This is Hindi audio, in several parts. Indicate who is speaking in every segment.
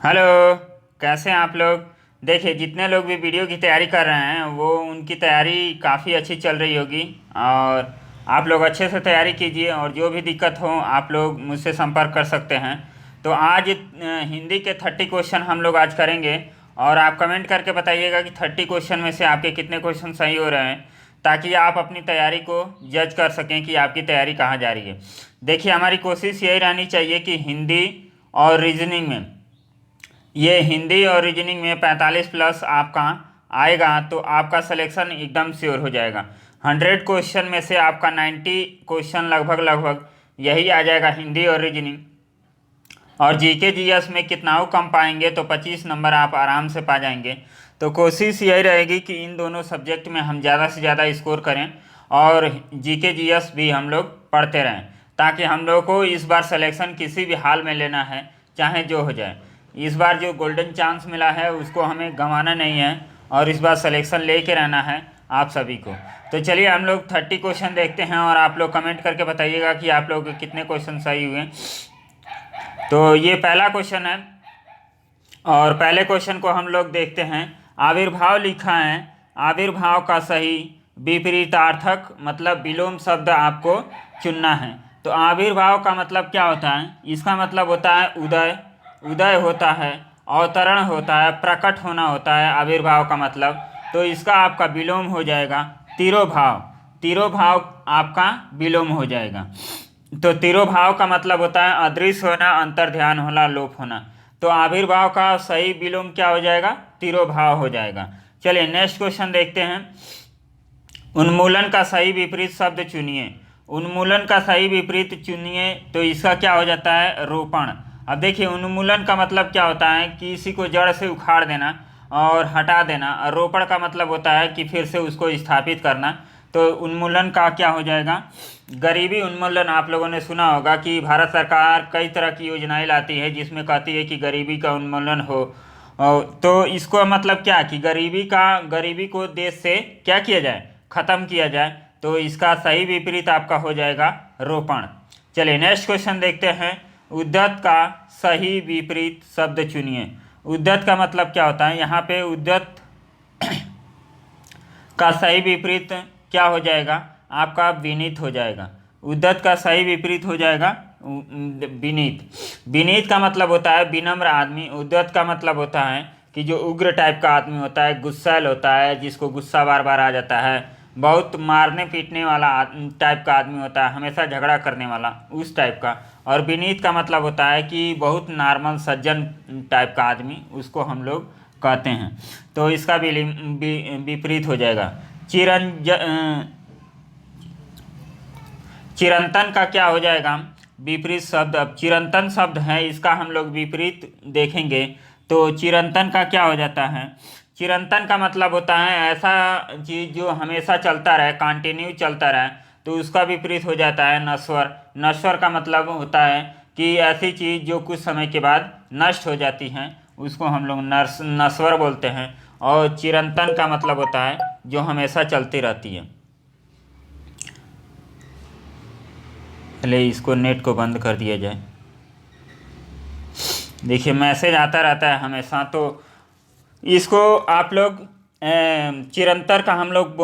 Speaker 1: हेलो। कैसे हैं आप लोग। देखिए, जितने लोग भी वीडियो की तैयारी कर रहे हैं वो उनकी तैयारी काफ़ी अच्छी चल रही होगी। और आप लोग अच्छे से तैयारी कीजिए और जो भी दिक्कत हो आप लोग मुझसे संपर्क कर सकते हैं। तो आज हिंदी के 30 क्वेश्चन हम लोग आज करेंगे। और आप कमेंट करके बताइएगा कि 30 क्वेश्चन में से आपके कितने क्वेश्चन सही हो रहे हैं, ताकि आप अपनी तैयारी को जज कर सकें कि आपकी तैयारी कहाँ जा रही है। देखिए, हमारी कोशिश यही रहनी चाहिए कि हिंदी और रीजनिंग में, ये हिंदी और रीजनिंग में 45 प्लस आपका आएगा तो आपका सिलेक्शन एकदम श्योर हो जाएगा। 100 क्वेश्चन में से आपका 90 क्वेश्चन लगभग लगभग यही आ जाएगा, हिंदी और रीजनिंग। और जीके जीएस में कितना कम पाएंगे तो 25 नंबर आप आराम से पा जाएंगे। तो कोशिश यही रहेगी कि इन दोनों सब्जेक्ट में हम ज़्यादा से ज़्यादा स्कोर करें और जीके जीएस भी हम लोग पढ़ते रहें, ताकि हम लोग को इस बार सिलेक्शन किसी भी हाल में लेना है, चाहे जो हो जाए। इस बार जो गोल्डन चांस मिला है उसको हमें गंवाना नहीं है और इस बार सिलेक्शन ले के रहना है आप सभी को। तो चलिए हम लोग 30 क्वेश्चन देखते हैं और आप लोग कमेंट करके बताइएगा कि आप लोग कितने क्वेश्चन सही हुए। तो ये पहला क्वेश्चन है और पहले क्वेश्चन को हम लोग देखते हैं। आविर्भाव लिखा है, आविर्भाव का सही विपरीतार्थक मतलब विलोम शब्द आपको चुनना है। तो आविर्भाव का मतलब क्या होता है? इसका मतलब होता है उदय, उदय होता है, अवतरण होता है, प्रकट होना होता है आविर्भाव का मतलब। तो इसका आपका विलोम हो जाएगा तिरोभाव, तिरोभाव आपका विलोम हो जाएगा। तो तिरोभाव का मतलब होता है अदृश्य होना, अंतर्ध्यान होना, लोप होना। तो आविर्भाव का सही विलोम क्या हो जाएगा? तिरोभाव हो जाएगा। चलिए नेक्स्ट क्वेश्चन देखते हैं। उन्मूलन का सही विपरीत शब्द चुनिए। उन्मूलन का सही विपरीत चुनिए तो इसका क्या हो जाता है? रोपण। अब देखिए, उन्मूलन का मतलब क्या होता है? किसी को जड़ से उखाड़ देना और हटा देना। और रोपण का मतलब होता है कि फिर से उसको स्थापित करना। तो उन्मूलन का क्या हो जाएगा? गरीबी उन्मूलन। आप लोगों ने सुना होगा कि भारत सरकार कई तरह की योजनाएं लाती है जिसमें कहती है कि गरीबी का उन्मूलन हो। तो इसको मतलब क्या कि गरीबी को देश से क्या किया जाए? ख़त्म किया जाए। तो इसका सही विपरीत आपका हो जाएगा रोपण। चलिए नेक्स्ट क्वेश्चन देखते हैं। उद्यत का सही विपरीत शब्द चुनिए। उद्यत का मतलब क्या होता है? यहाँ पे उद्यत का सही विपरीत क्या हो जाएगा? आपका विनीत हो जाएगा। उद्यत का सही विपरीत हो जाएगा विनीत। विनीत का मतलब होता है विनम्र आदमी। उद्यत का मतलब होता है कि जो उग्र टाइप का आदमी होता है, गुस्सैल होता है, जिसको गुस्सा बार बार आ जाता है, बहुत मारने पीटने वाला टाइप का आदमी होता है, हमेशा झगड़ा करने वाला, उस टाइप का। और विनीत का मतलब होता है कि बहुत नॉर्मल सज्जन टाइप का आदमी, उसको हम लोग कहते हैं। तो इसका भी विपरीत हो जाएगा चिरंतन का क्या हो जाएगा? विपरीत शब्द। अब चिरंतन शब्द है, इसका हम लोग विपरीत देखेंगे। तो चिरंतन का क्या हो जाता है? चिरंतन का मतलब होता है ऐसा चीज़ जो हमेशा चलता रहे, कंटिन्यू चलता रहे। तो उसका विपरीत हो जाता है नश्वर। नश्वर का मतलब होता है कि ऐसी चीज़ जो कुछ समय के बाद नष्ट हो जाती हैं, उसको हम लोग नश्वर बोलते हैं। और चिरंतन का मतलब होता है जो हमेशा चलती रहती है। पहले इसको नेट को बंद कर दिया जाए। देखिए मैसेज आता रहता है हमेशा, तो इसको आप लोग चिरंतर का हम लोग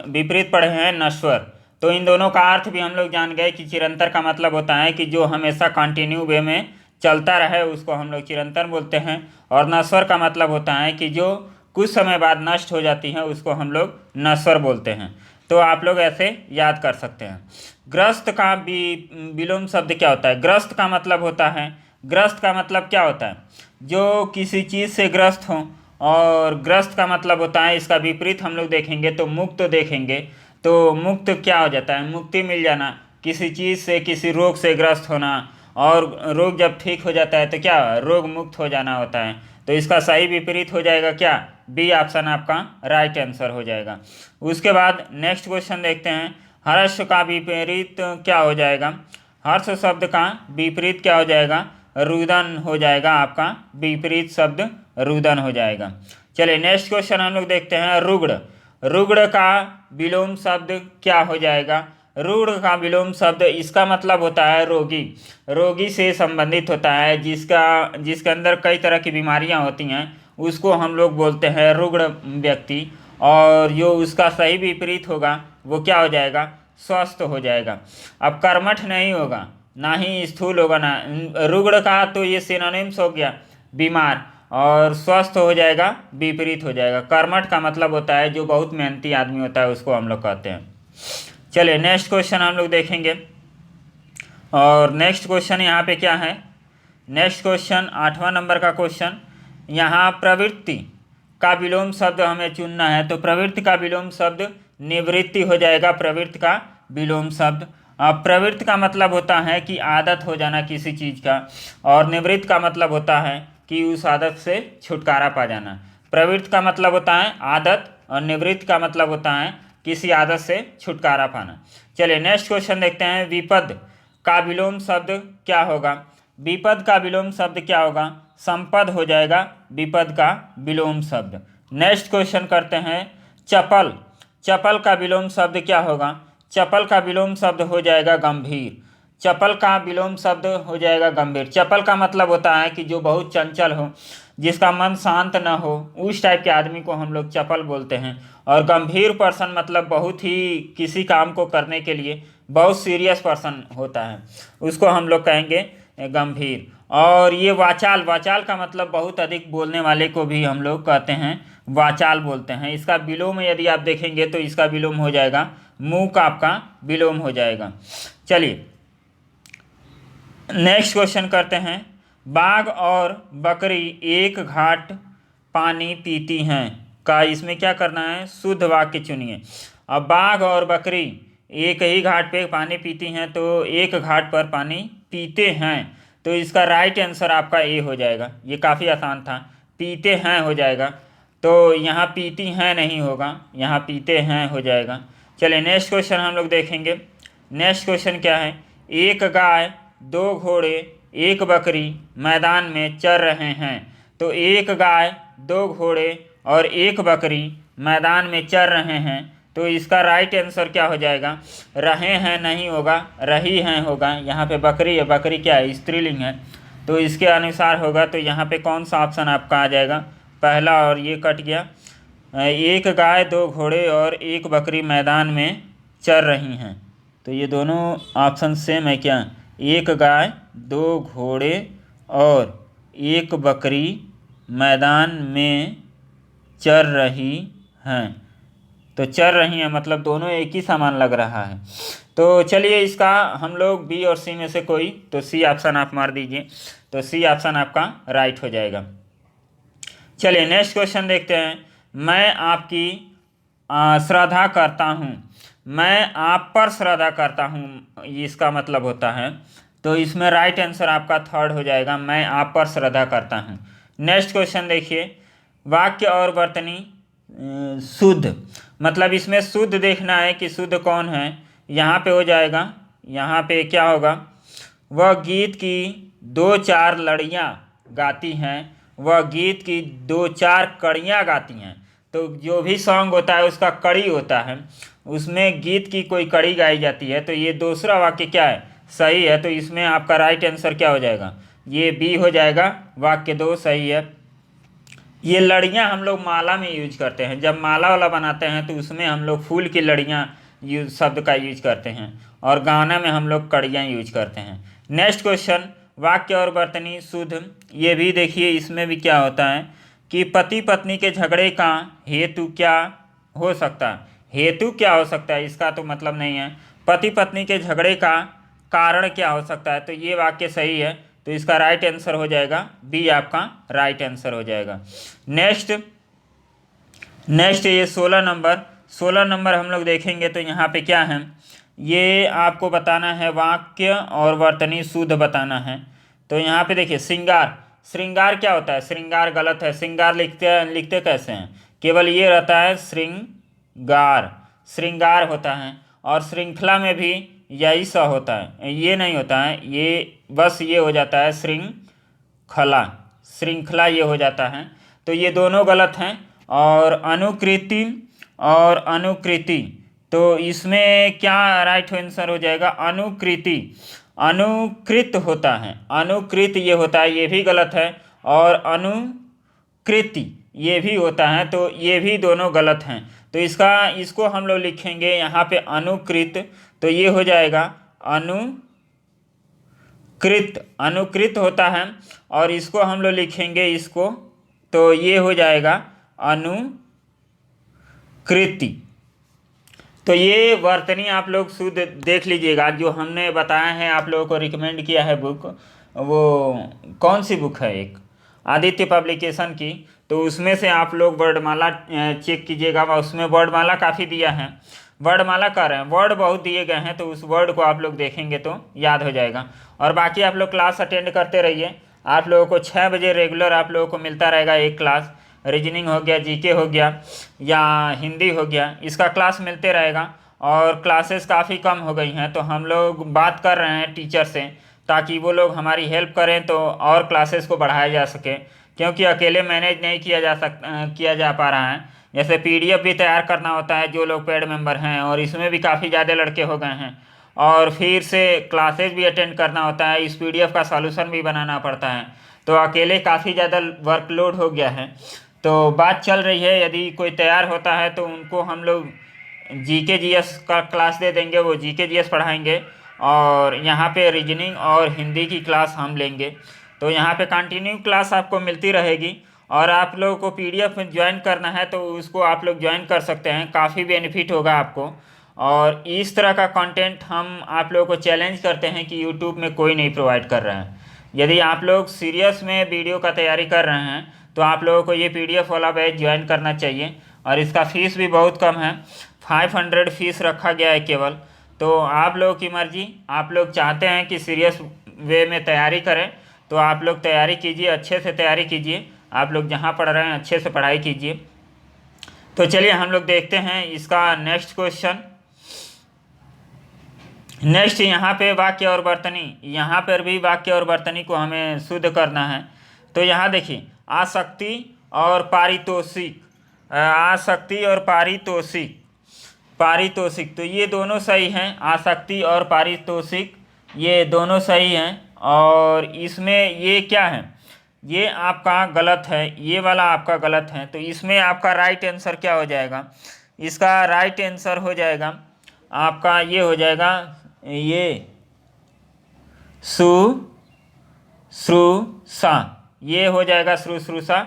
Speaker 1: विपरीत पढ़े हैं नश्वर। तो इन दोनों का अर्थ भी हम लोग जान गए कि चिरंतर का मतलब होता है कि जो हमेशा कंटिन्यू वे में चलता रहे, उसको हम लोग चिरंतर बोलते हैं। और नश्वर का मतलब होता है कि जो कुछ समय बाद नष्ट हो जाती हैं, उसको हम लोग नश्वर बोलते हैं। तो आप लोग ऐसे याद कर सकते हैं। ग्रस्त का विलोम शब्द क्या होता है? ग्रस्त का मतलब होता है, ग्रस्त का मतलब क्या होता है? जो किसी चीज़ से ग्रस्त हो। और ग्रस्त का मतलब होता है, इसका विपरीत हम लोग देखेंगे तो मुक्त देखेंगे। तो मुक्त क्या हो जाता है? मुक्ति मिल जाना, किसी चीज़ से, किसी रोग से ग्रस्त होना। और रोग जब ठीक हो जाता है तो क्या? रोग मुक्त हो जाना होता है। तो इसका सही विपरीत हो जाएगा क्या? बी ऑप्शन आपका राइट आंसर हो जाएगा। उसके बाद नेक्स्ट क्वेश्चन देखते हैं। हर्ष का विपरीत क्या हो जाएगा? हर्ष शब्द का विपरीत क्या हो जाएगा? रुदन हो जाएगा। आपका विपरीत शब्द रुदन हो जाएगा। चलिए नेक्स्ट क्वेश्चन हम लोग देखते हैं। रुग्ण। रुग्ण का विलोम शब्द क्या हो जाएगा? रुग्ण का विलोम शब्द इसका मतलब होता है रोगी। रोगी से संबंधित होता है, जिसके अंदर कई तरह की बीमारियां होती हैं, उसको हम लोग बोलते हैं रुग्ण व्यक्ति। और जो उसका सही विपरीत होगा वो क्या हो जाएगा, स्वस्थ हो जाएगा। अब कर्मठ नहीं होगा, ना ही स्थूल होगा, ना रुग्ण का तो ये सिनोनिम्स हो गया बीमार, और स्वस्थ हो जाएगा विपरीत हो जाएगा। कर्मठ का मतलब होता है जो बहुत मेहनती आदमी होता है, उसको हम लोग कहते हैं। चलिए नेक्स्ट क्वेश्चन हम लोग देखेंगे। और नेक्स्ट क्वेश्चन यहाँ पे क्या है, नेक्स्ट क्वेश्चन 8वां नंबर का क्वेश्चन। यहाँ प्रवृत्ति का विलोम शब्द हमें चुनना है। तो प्रवृत्ति का विलोम शब्द निवृत्ति हो जाएगा, प्रवृत्ति का विलोम शब्द। प्रवृत्ति का मतलब होता है कि आदत हो जाना किसी चीज़ का, और निवृत्ति का मतलब होता है कि उस आदत से छुटकारा पा जाना। प्रवृत्ति का मतलब होता है आदत, और निवृत्ति का मतलब होता है किसी आदत से छुटकारा पाना। चलिए नेक्स्ट क्वेश्चन देखते हैं। विपद का विलोम शब्द क्या होगा। विपद का विलोम शब्द क्या होगा, संपद हो जाएगा विपद का विलोम शब्द। नेक्स्ट क्वेश्चन करते हैं। चपल, चपल का विलोम शब्द क्या होगा। चपल का विलोम शब्द हो जाएगा गंभीर। चपल का विलोम शब्द हो जाएगा गंभीर। चपल का मतलब होता है कि जो बहुत चंचल हो, जिसका मन शांत न हो, उस टाइप के आदमी को हम लोग चपल बोलते हैं। और गंभीर पर्सन मतलब बहुत ही किसी काम को करने के लिए बहुत सीरियस पर्सन होता है, उसको हम लोग कहेंगे गंभीर। और ये वाचाल, वाचाल का मतलब बहुत अधिक बोलने वाले को भी हम लोग कहते हैं वाचाल बोलते हैं। इसका विलोम यदि आप देखेंगे तो इसका विलोम हो जाएगा मूक, आपका विलोम हो जाएगा। चलिए नेक्स्ट क्वेश्चन करते हैं। बाघ और बकरी एक घाट पानी पीती हैं का, इसमें क्या करना है, शुद्ध वाक्य चुनिए। अब बाघ और बकरी एक ही घाट पे पानी पीती हैं, तो एक घाट पर पानी पीते हैं, तो इसका राइट आंसर आपका ए हो जाएगा। ये काफ़ी आसान था, पीते हैं हो जाएगा, तो यहाँ पीती हैं नहीं होगा, यहाँ पीते हैं हो जाएगा। चलिए नेक्स्ट क्वेश्चन हम लोग देखेंगे। नेक्स्ट क्वेश्चन क्या है। एक गाय, दो घोड़े, एक बकरी मैदान में चर रहे हैं। तो एक गाय, दो घोड़े और एक बकरी मैदान में चर रहे हैं, तो इसका राइट आंसर क्या हो जाएगा, रहे हैं नहीं होगा, रही हैं होगा। यहाँ पे बकरी है, बकरी क्या है, स्त्रीलिंग है, तो इसके अनुसार होगा। तो यहाँ पे कौन सा ऑप्शन आपका आ जाएगा, पहला, और ये कट गया। एक गाय, दो घोड़े और एक बकरी मैदान में चर रही हैं, तो ये दोनों ऑप्शन सेम है क्या, एक गाय, दो घोड़े और एक बकरी मैदान में चर रही हैं। तो चर रही हैं मतलब दोनों एक ही समान लग रहा है। तो चलिए इसका हम लोग बी और सी में से कोई, तो सी ऑप्शन आप मार दीजिए, तो सी ऑप्शन आपका राइट हो जाएगा। चलिए नेक्स्ट क्वेश्चन देखते हैं। मैं आपकी श्रद्धा करता हूँ, मैं आप पर श्रद्धा करता हूँ, इसका मतलब होता है, तो इसमें राइट आंसर आपका थर्ड हो जाएगा, मैं आप पर श्रद्धा करता हूँ। नेक्स्ट क्वेश्चन देखिए। वाक्य और वर्तनी शुद्ध, मतलब इसमें शुद्ध देखना है कि शुद्ध कौन है। यहाँ पे हो जाएगा, यहाँ पे क्या होगा, वह गीत की दो चार लड़ियाँ गाती हैं, वह गीत की दो चार कड़ियाँ गाती हैं। तो जो भी सॉन्ग होता है उसका कड़ी होता है, उसमें गीत की कोई कड़ी गाई जाती है, तो ये दूसरा वाक्य क्या है, सही है। तो इसमें आपका राइट आंसर क्या हो जाएगा, ये बी हो जाएगा, वाक्य दो सही है। ये लड़ियाँ हम लोग माला में यूज करते हैं, जब माला वाला बनाते हैं तो उसमें हम लोग फूल की लड़ियाँ यूज शब्द का यूज करते हैं, और गाना में हम लोग कड़ियाँ यूज करते हैं। Next question. वाक्य और वर्तनी शुद्ध, ये भी देखिए, इसमें भी क्या होता है कि पति पत्नी के झगड़े का हेतु क्या हो सकता है, हेतु क्या हो सकता है, इसका तो मतलब नहीं है। पति पत्नी के झगड़े का कारण क्या हो सकता है, तो ये वाक्य सही है, तो इसका राइट आंसर हो जाएगा बी, आपका राइट आंसर हो जाएगा। नेक्स्ट ये 16 नंबर हम लोग देखेंगे। तो यहाँ पे क्या है, ये आपको बताना है, वाक्य और वर्तनी शुद्ध बताना है। तो यहाँ पे देखिए, श्रृंगार, श्रृंगार क्या होता है, श्रृंगार गलत है, श्रृंगार लिखते कैसे हैं, केवल ये रहता है श्रृंगार, श्रृंगार होता है। और श्रृंखला में भी यही सा होता है, ये नहीं होता है, ये बस ये हो जाता है श्रृंखला, श्रृंखला ये हो जाता है, तो ये दोनों गलत हैं। और अनुकृति तो इसमें क्या राइट आंसर हो जाएगा? अनुकृति। अनुकृत होता है, अनुकृत ये होता है, ये भी गलत है। और अनुकृति ये भी होता है, तो ये भी दोनों गलत हैं। तो इसको हम लोग लिखेंगे यहाँ पे अनुकृत, तो ये हो जाएगा अनुकृत। अनुकृत होता है, और इसको हम लोग लिखेंगे इसको, तो ये हो जाएगा अनुकृति। तो ये वर्तनी आप लोग शुद्ध देख लीजिएगा। जो हमने बताया है, आप लोगों को रिकमेंड किया है बुक, वो कौन सी बुक है? एक आदित्य पब्लिकेशन की। तो उसमें से आप लोग वर्णमाला चेक कीजिएगा, उसमें वर्णमाला काफ़ी दिया है। वर्णमाला कर रहे हैं, वर्ड बहुत दिए गए हैं, तो उस वर्ड को आप लोग देखेंगे तो याद हो जाएगा। और बाकी आप लोग क्लास अटेंड करते रहिए। आप लोगों को 6 बजे रेगुलर आप लोगों को मिलता रहेगा एक क्लास। रीजनिंग हो गया, जीके हो गया, या हिंदी हो गया, इसका क्लास मिलते रहेगा। और क्लासेस काफ़ी कम हो गई हैं, तो हम लोग बात कर रहे हैं टीचर से, ताकि वो लोग हमारी हेल्प करें तो और क्लासेस को बढ़ाया जा सके, क्योंकि अकेले मैनेज नहीं किया जा पा रहा है। जैसे पीडीएफ भी तैयार करना होता है, जो लोग पेड मेंबर हैं, और इसमें भी काफ़ी ज़्यादा लड़के हो गए हैं। और फिर से क्लासेस भी अटेंड करना होता है, इस पीडीएफ का सॉल्यूशन भी बनाना पड़ता है। तो अकेले काफ़ी ज़्यादा वर्कलोड हो गया है। तो बात चल रही है, यदि कोई तैयार होता है तो उनको हम लोग जीके जीएस का क्लास दे देंगे, वो जीके जीएस पढ़ाएंगे। और यहाँ पे रीजनिंग और हिंदी की क्लास हम लेंगे। तो यहाँ पे कंटिन्यू क्लास आपको मिलती रहेगी। और आप लोगों को पीडीएफ में ज्वाइन करना है तो उसको आप लोग ज्वाइन कर सकते हैं, काफ़ी बेनिफिट होगा आपको। और इस तरह का कंटेंट हम आप लोगों को चैलेंज करते हैं कि यूट्यूब में कोई नहीं प्रोवाइड कर रहा है। यदि आप लोग सीरियस में वीडियो का तैयारी कर रहे हैं तो आप लोगों को ये पीडीएफ वाला बैच ज्वाइन करना चाहिए। और इसका फ़ीस भी बहुत कम है, 500 फीस रखा गया है केवल। तो आप लोगों की मर्ज़ी, आप लोग चाहते हैं कि सीरियस वे में तैयारी करें तो आप लोग तैयारी कीजिए, अच्छे से तैयारी कीजिए। आप लोग जहाँ पढ़ रहे हैं अच्छे से पढ़ाई कीजिए। तो चलिए हम लोग देखते हैं इसका नेक्स्ट क्वेश्चन। नेक्स्ट यहाँ पे वाक्य और वर्तनी, यहाँ पर भी वाक्य और वर्तनी को हमें शुद्ध करना है। तो यहाँ देखिए, आसक्ति और पारितोषिक, आसक्ति और पारितोषिक, पारितोषिक, तो ये दोनों सही हैं। आसक्ति और पारितोषिक ये दोनों सही हैं। और इसमें ये क्या है? ये आपका गलत है, ये वाला आपका गलत है। तो इसमें आपका राइट आंसर क्या हो जाएगा? इसका राइट आंसर हो जाएगा आपका, ये हो जाएगा, ये शुश्रूषा, ये हो जाएगा शुश्रूषा।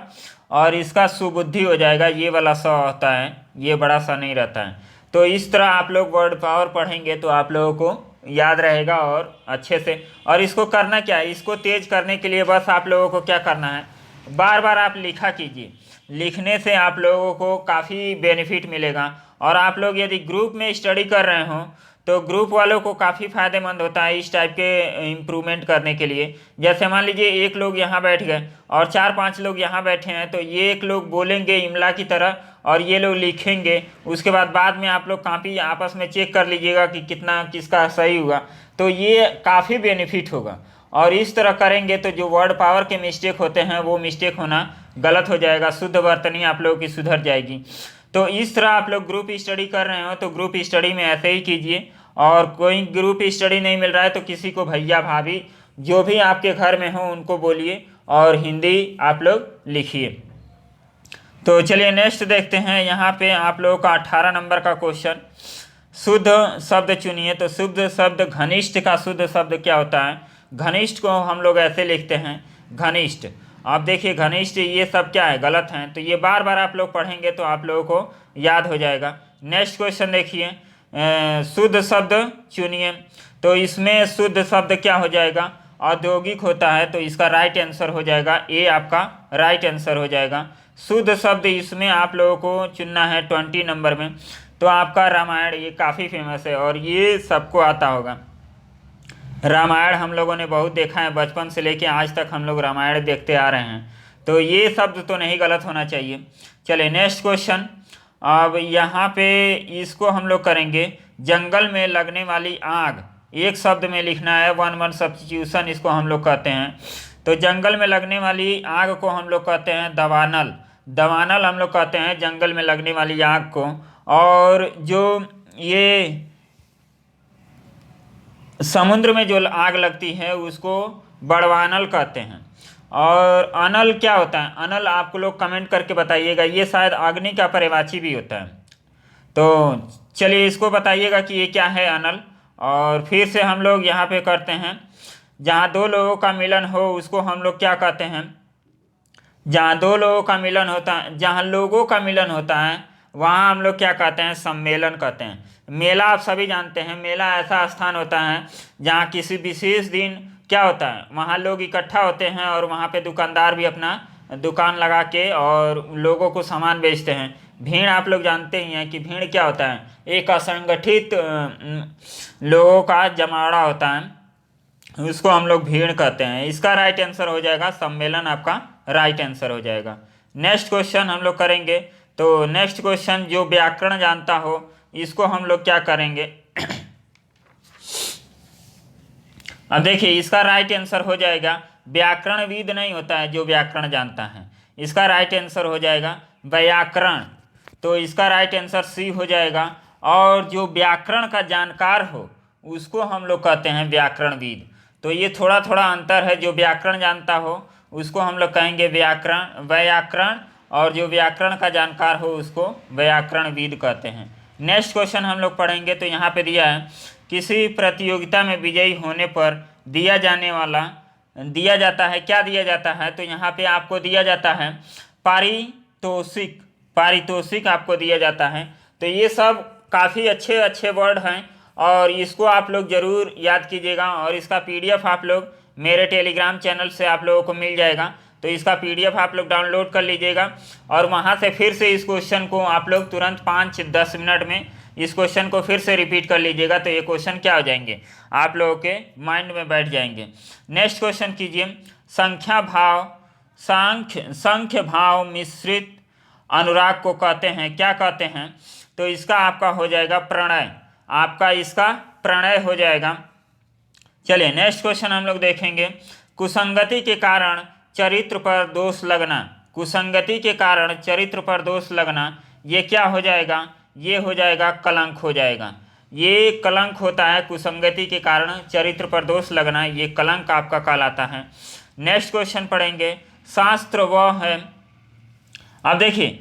Speaker 1: और इसका सुबुद्धि हो जाएगा, ये वाला स होता है, ये बड़ा सा नहीं रहता है। तो इस तरह आप लोग वर्ड पावर पढ़ेंगे तो आप लोगों को याद रहेगा और अच्छे से। और इसको करना क्या है? इसको तेज करने के लिए बस आप लोगों को क्या करना है, बार बार आप लिखा कीजिए। लिखने से आप लोगों को काफ़ी बेनिफिट मिलेगा। और आप लोग यदि ग्रुप में स्टडी कर रहे हो तो ग्रुप वालों को काफ़ी फ़ायदेमंद होता है इस टाइप के इम्प्रूवमेंट करने के लिए। जैसे मान लीजिए एक लोग यहाँ बैठ गए और 4-5 लोग यहाँ बैठे हैं, तो ये एक लोग बोलेंगे इमला की तरह और ये लोग लिखेंगे। उसके बाद में आप लोग कॉपी आपस में चेक कर लीजिएगा कि कितना किसका सही हुआ। तो ये काफ़ी बेनिफिट होगा। और इस तरह करेंगे तो जो वर्ड पावर के मिस्टेक होते हैं वो मिस्टेक होना गलत हो जाएगा, शुद्ध वर्तनी आप लोगों की सुधर जाएगी। तो इस तरह आप लोग ग्रुप स्टडी कर रहे हो तो ग्रुप स्टडी में ऐसे ही कीजिए। और कोई ग्रुप स्टडी नहीं मिल रहा है तो किसी को भैया भाभी जो भी आपके घर में हो उनको बोलिए और हिंदी आप लोग लिखिए। तो चलिए नेक्स्ट देखते हैं। यहाँ पे आप लोगों का 18 नंबर का क्वेश्चन, शुद्ध शब्द चुनिए। तो शुद्ध शब्द घनिष्ठ का शुद्ध शब्द क्या होता है? घनिष्ठ को हम लोग ऐसे लिखते हैं, घनिष्ठ। आप देखिए घनिष्ठ ये सब क्या है, गलत हैं। तो ये बार बार आप लोग पढ़ेंगे तो आप लोगों को याद हो जाएगा। नेक्स्ट क्वेश्चन देखिए, शुद्ध शब्द चुनिए। तो इसमें शुद्ध शब्द क्या हो जाएगा? औद्योगिक होता है, तो इसका राइट आंसर हो जाएगा ए, आपका राइट आंसर हो जाएगा। शुद्ध शब्द इसमें आप लोगों को चुनना है 20 नंबर में। तो आपका रामायण, ये काफ़ी फेमस है और ये सबको आता होगा। रामायण हम लोगों ने बहुत देखा है, बचपन से लेके आज तक हम लोग रामायण देखते आ रहे हैं। तो ये शब्द तो नहीं गलत होना चाहिए। चलिए नेक्स्ट क्वेश्चन। अब यहाँ पे इसको हम लोग करेंगे, जंगल में लगने वाली आग, एक शब्द में लिखना है, 1-1 सब्स्टिट्यूशन इसको हम लोग कहते हैं। तो जंगल में लगने वाली आग को हम लोग कहते हैं दवानल। दवानल हम लोग कहते हैं जंगल में लगने वाली आग को। और जो ये समुद्र में जो आग लगती है उसको बड़वानल कहते हैं। और अनल क्या होता है? अनल आपको लोग कमेंट करके बताइएगा। ये शायद अग्नि का पर्यायवाची भी होता है। तो चलिए इसको बताइएगा कि ये क्या है अनल। और फिर से हम लोग यहाँ पे करते हैं, जहाँ दो लोगों का मिलन हो उसको हम लोग क्या कहते हैं? जहाँ दो लोगों का मिलन होता है, जहाँ लोगों का मिलन होता है वहाँ हम लोग क्या कहते हैं? सम्मेलन कहते हैं। मेला आप सभी जानते हैं, मेला ऐसा स्थान होता है जहाँ किसी विशेष दिन क्या होता है, वहाँ लोग इकट्ठा होते हैं और वहाँ पे दुकानदार भी अपना दुकान लगा के और लोगों को सामान बेचते हैं। भीड़ आप लोग जानते ही हैं कि भीड़ क्या होता है? एक असंगठित लोगों का जमावड़ा होता है, उसको हम लोग भीड़ कहते हैं। इसका राइट आंसर हो जाएगा सम्मेलन, आपका राइट आंसर हो जाएगा। नेक्स्ट क्वेश्चन हम लोग करेंगे। तो नेक्स्ट क्वेश्चन, जो व्याकरण जानता हो इसको हम लोग क्या करेंगे? अब देखिए इसका राइट आंसर हो जाएगा, व्याकरणविद नहीं होता है जो व्याकरण जानता है। इसका राइट आंसर हो जाएगा व्याकरण। तो इसका राइट आंसर सी हो जाएगा। और जो व्याकरण का जानकार हो उसको हम लोग कहते हैं व्याकरणविद। तो ये थोड़ा थोड़ा अंतर है, जो व्याकरण जानता हो उसको हम लोग कहेंगे व्याकरण, और जो व्याकरण का जानकार हो उसको व्याकरणविद कहते हैं। नेक्स्ट क्वेश्चन हम लोग पढ़ेंगे। तो यहाँ पे दिया है, किसी प्रतियोगिता में विजयी होने पर दिया जाता है, क्या दिया जाता है? तो यहाँ पे आपको दिया जाता है पारितोषिक आपको दिया जाता है। तो ये सब काफ़ी अच्छे अच्छे वर्ड हैं और इसको आप लोग ज़रूर याद कीजिएगा। और इसका पीडीएफ आप लोग मेरे टेलीग्राम चैनल से आप लोगों को मिल जाएगा। तो इसका पीडीएफ आप लोग डाउनलोड कर लीजिएगा और वहाँ से फिर से इस क्वेश्चन को आप लोग तुरंत 5-10 मिनट में इस क्वेश्चन को फिर से रिपीट कर लीजिएगा। तो ये क्वेश्चन क्या हो जाएंगे, आप लोगों के माइंड में बैठ जाएंगे। नेक्स्ट क्वेश्चन कीजिए, सांख्य भाव मिश्रित अनुराग को कहते हैं, क्या कहते हैं? तो इसका आपका हो जाएगा प्रणय, आपका इसका प्रणय हो जाएगा। चलिए नेक्स्ट क्वेश्चन हम लोग देखेंगे, कुसंगति के कारण चरित्र पर दोष लगना, कुसंगति के कारण चरित्र पर दोष लगना, ये क्या हो जाएगा? ये हो जाएगा कलंक हो जाएगा। ये कलंक होता है, कुसंगति के कारण चरित्र पर दोष लगना, ये कलंक आपका कहलाता है। नेक्स्ट क्वेश्चन पढ़ेंगे, शास्त्र वह है। अब देखिए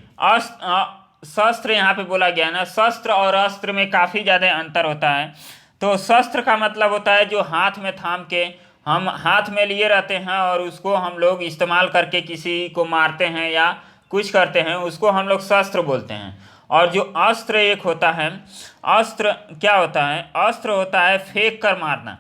Speaker 1: शस्त्र यहाँ पे बोला गया ना, शस्त्र और अस्त्र में काफ़ी ज़्यादा अंतर होता है। तो शस्त्र का मतलब होता है जो हाथ में थाम के हम हाथ में लिए रहते हैं और उसको हम लोग इस्तेमाल करके किसी को मारते हैं या कुछ करते हैं, उसको हम लोग शस्त्र बोलते हैं। और जो अस्त्र एक होता है, अस्त्र क्या होता है? अस्त्र होता है फेंक कर मारना,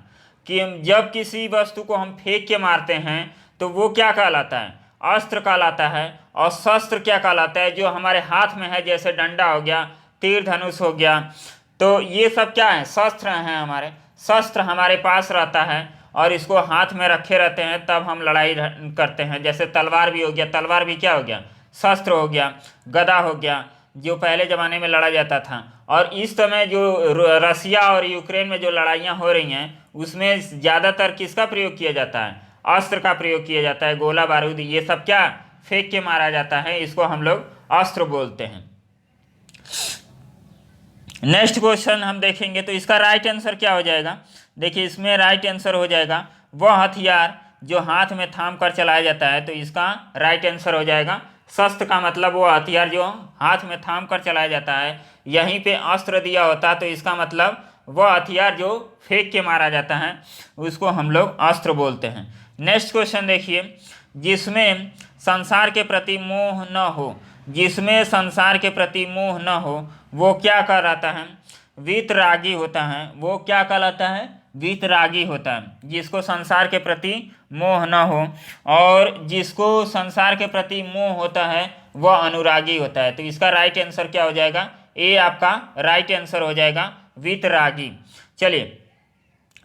Speaker 1: कि जब किसी वस्तु को हम फेंक के मारते हैं तो वो क्या कहलाता है? अस्त्र कहलाता है। और शस्त्र क्या कहलाता है? जो हमारे हाथ में है, जैसे डंडा हो गया, तीर धनुष हो गया, तो ये सब क्या है? शस्त्र हैं हमारे। शस्त्र हमारे पास रहता है और इसको हाथ में रखे रहते हैं, तब हम लड़ाई करते हैं। जैसे तलवार भी हो गया, तलवार भी क्या हो गया? शस्त्र हो गया। गदा हो गया, जो पहले ज़माने में लड़ा जाता था। और इस समय जो रसिया और यूक्रेन में जो लड़ाइयाँ हो रही हैं उसमें ज़्यादातर किसका प्रयोग किया जाता है? अस्त्र का प्रयोग किया जाता है। गोला बारूद ये सब क्या फेंक के मारा जाता है, इसको हम लोग अस्त्र बोलते हैं। नेक्स्ट क्वेश्चन हम देखेंगे। तो इसका राइट आंसर क्या हो जाएगा? देखिए इसमें राइट आंसर हो जाएगा वह हथियार जो हाथ में थाम कर चलाया जाता है। तो इसका राइट आंसर हो जाएगा शस्त्र का मतलब वो हथियार जो हाथ में थाम कर चलाया जाता है। यहीं पे अस्त्र दिया होता है तो इसका मतलब वह हथियार जो फेंक के मारा जाता है उसको हम लोग अस्त्र बोलते हैं। नेक्स्ट क्वेश्चन देखिए, जिसमें संसार के प्रति मोह न हो, जिसमें संसार के प्रति मोह न हो वो क्या कहलाता है? वीतरागी होता है। वो क्या कहलाता है? वीतरागी होता है। जिसको संसार के प्रति मोह न हो, और जिसको संसार के प्रति मोह होता है वह अनुरागी होता है। तो इसका राइट आंसर क्या हो जाएगा? ए आपका राइट आंसर हो जाएगा वीतरागी। चलिए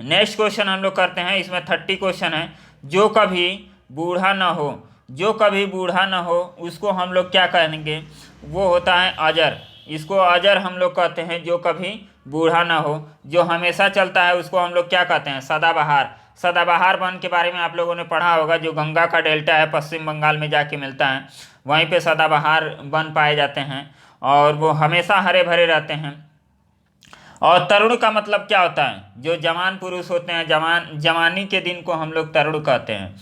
Speaker 1: नेक्स्ट क्वेश्चन हम लोग करते हैं। इसमें 30 क्वेश्चन है। जो कभी बूढ़ा न हो, जो कभी बूढ़ा न हो उसको हम लोग क्या कहेंगे? वो होता है अजर। इसको अजर हम लोग कहते हैं, जो कभी बूढ़ा न हो। जो हमेशा चलता है उसको हम लोग क्या कहते हैं? सदाबहार। सदाबहार वन के बारे में आप लोगों ने पढ़ा होगा, जो गंगा का डेल्टा है पश्चिम बंगाल में जाके मिलता है, वहीं पे सदाबहार वन पाए जाते हैं और वो हमेशा हरे भरे रहते हैं। और तरुण का मतलब क्या होता है? जो जवान पुरुष होते हैं, जवानी के दिन को हम लोग तरुण कहते हैं।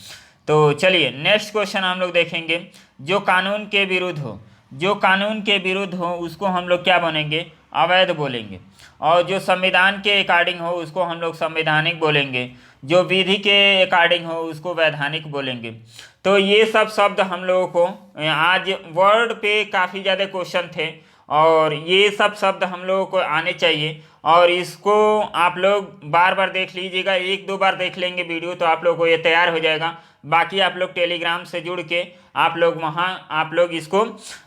Speaker 1: तो चलिए नेक्स्ट क्वेश्चन हम लोग देखेंगे। जो कानून के विरुद्ध हो, जो कानून के विरुद्ध हो उसको हम लोग क्या बोलेंगे? अवैध बोलेंगे। और जो संविधान के अकॉर्डिंग हो उसको हम लोग संवैधानिक बोलेंगे। जो विधि के अकॉर्डिंग हो उसको वैधानिक बोलेंगे। तो ये सब शब्द हम लोगों को आज वर्ड पे काफ़ी ज़्यादा क्वेश्चन थे, और ये सब शब्द हम लोगों को आने चाहिए। और इसको आप लोग बार बार देख लीजिएगा, एक दो बार देख लेंगे वीडियो तो आप लोग को ये तैयार हो जाएगा। बाकी आप लोग टेलीग्राम से जुड़ के आप लोग वहाँ आप लोग इसको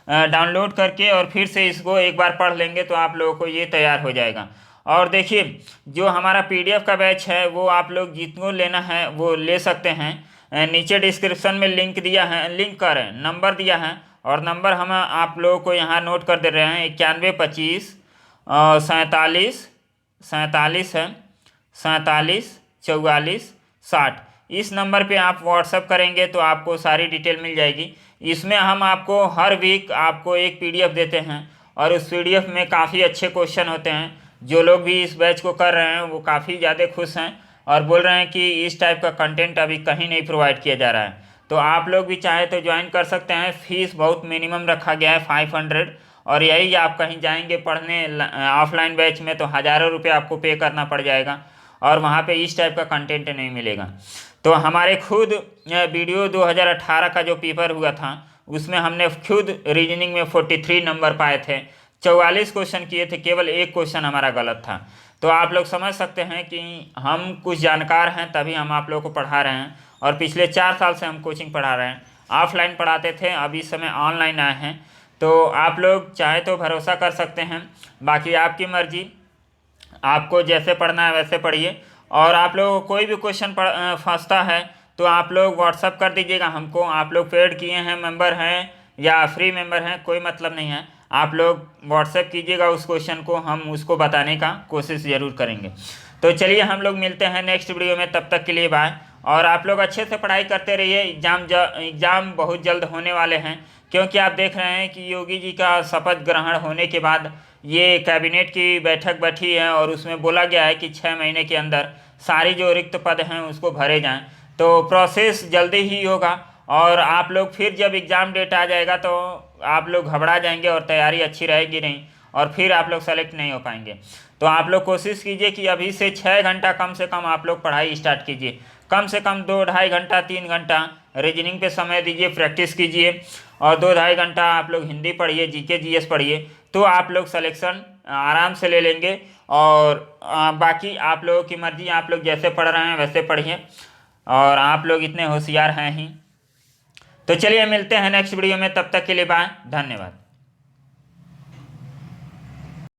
Speaker 1: डाउनलोड करके और फिर से इसको एक बार पढ़ लेंगे तो आप लोगों को ये तैयार हो जाएगा। और देखिए जो हमारा पीडीएफ का बैच है वो आप लोग जितने लेना है वो ले सकते हैं। नीचे डिस्क्रिप्शन में लिंक दिया है, लिंक का नंबर दिया है, और नंबर हम आप लोगों को यहाँ नोट कर दे रहे हैं 9125 सैंतालीस है 47 44 60। इस नंबर पे आप व्हाट्सअप करेंगे तो आपको सारी डिटेल मिल जाएगी। इसमें हम आपको हर वीक आपको एक पीडीएफ देते हैं, और उस पीडीएफ में काफ़ी अच्छे क्वेश्चन होते हैं। जो लोग भी इस बैच को कर रहे हैं वो काफ़ी ज़्यादा खुश हैं और बोल रहे हैं कि इस टाइप का कंटेंट अभी कहीं नहीं प्रोवाइड किया जा रहा है। तो आप लोग भी चाहे तो ज्वाइन कर सकते हैं। फीस बहुत मिनिमम रखा गया है 500, और यही आप कहीं जाएंगे पढ़ने ऑफलाइन बैच में तो हज़ारों रुपये आपको पे करना पड़ जाएगा, और वहाँ पे इस टाइप का कंटेंट नहीं मिलेगा। तो हमारे खुद वीडियो 2018 का जो पेपर हुआ था उसमें हमने खुद रीजनिंग में 43 नंबर पाए थे। 44 क्वेश्चन किए थे, केवल एक क्वेश्चन हमारा गलत था। तो आप लोग समझ सकते हैं कि हम कुछ जानकार हैं तभी हम आप लोगों को पढ़ा रहे हैं। और पिछले 4 साल से हम कोचिंग पढ़ा रहे हैं। ऑफलाइन पढ़ाते थे, अभी इस समय ऑनलाइन आए हैं। तो आप लोग चाहे तो भरोसा कर सकते हैं, बाकी आपकी मर्जी, आपको जैसे पढ़ना है वैसे पढ़िए। और आप लोग कोई भी क्वेश्चन फंसता है तो आप लोग व्हाट्सअप कर दीजिएगा हमको। आप लोग पेड किए हैं, मेंबर हैं या फ्री मेंबर हैं, कोई मतलब नहीं है। आप लोग व्हाट्सएप कीजिएगा उस क्वेश्चन को, हम उसको बताने का कोशिश ज़रूर करेंगे। तो चलिए हम लोग मिलते हैं नेक्स्ट वीडियो में, तब तक के लिए बाय। और आप लोग अच्छे से पढ़ाई करते रहिए। एग्ज़ाम बहुत जल्द होने वाले हैं, क्योंकि आप देख रहे हैं कि योगी जी का शपथ ग्रहण होने के बाद ये कैबिनेट की बैठक बैठी है, और उसमें बोला गया है कि 6 महीने के अंदर सारी जो रिक्त पद हैं उसको भरे जाएं। तो प्रोसेस जल्दी ही होगा, और आप लोग फिर जब एग्ज़ाम डेट आ जाएगा तो आप लोग घबरा जाएंगे और तैयारी अच्छी रहेगी नहीं, और फिर आप लोग सेलेक्ट नहीं हो पाएंगे। तो आप लोग कोशिश कीजिए कि अभी से 6 घंटा कम से कम आप लोग पढ़ाई स्टार्ट कीजिए। कम से कम 2-2.5 घंटा 3 घंटा रीजनिंग पे समय दीजिए, प्रैक्टिस कीजिए। और 2-2.5 घंटा आप लोग हिंदी पढ़िए, जीके जीएस पढ़िए, तो आप लोग सिलेक्शन आराम से ले लेंगे। और बाकी आप लोगों की मर्ज़ी, आप लोग जैसे पढ़ रहे हैं वैसे पढ़िए, और आप लोग इतने होशियार हैं ही। तो चलिए मिलते हैं नेक्स्ट वीडियो में, तब तक के लिए बाय, धन्यवाद।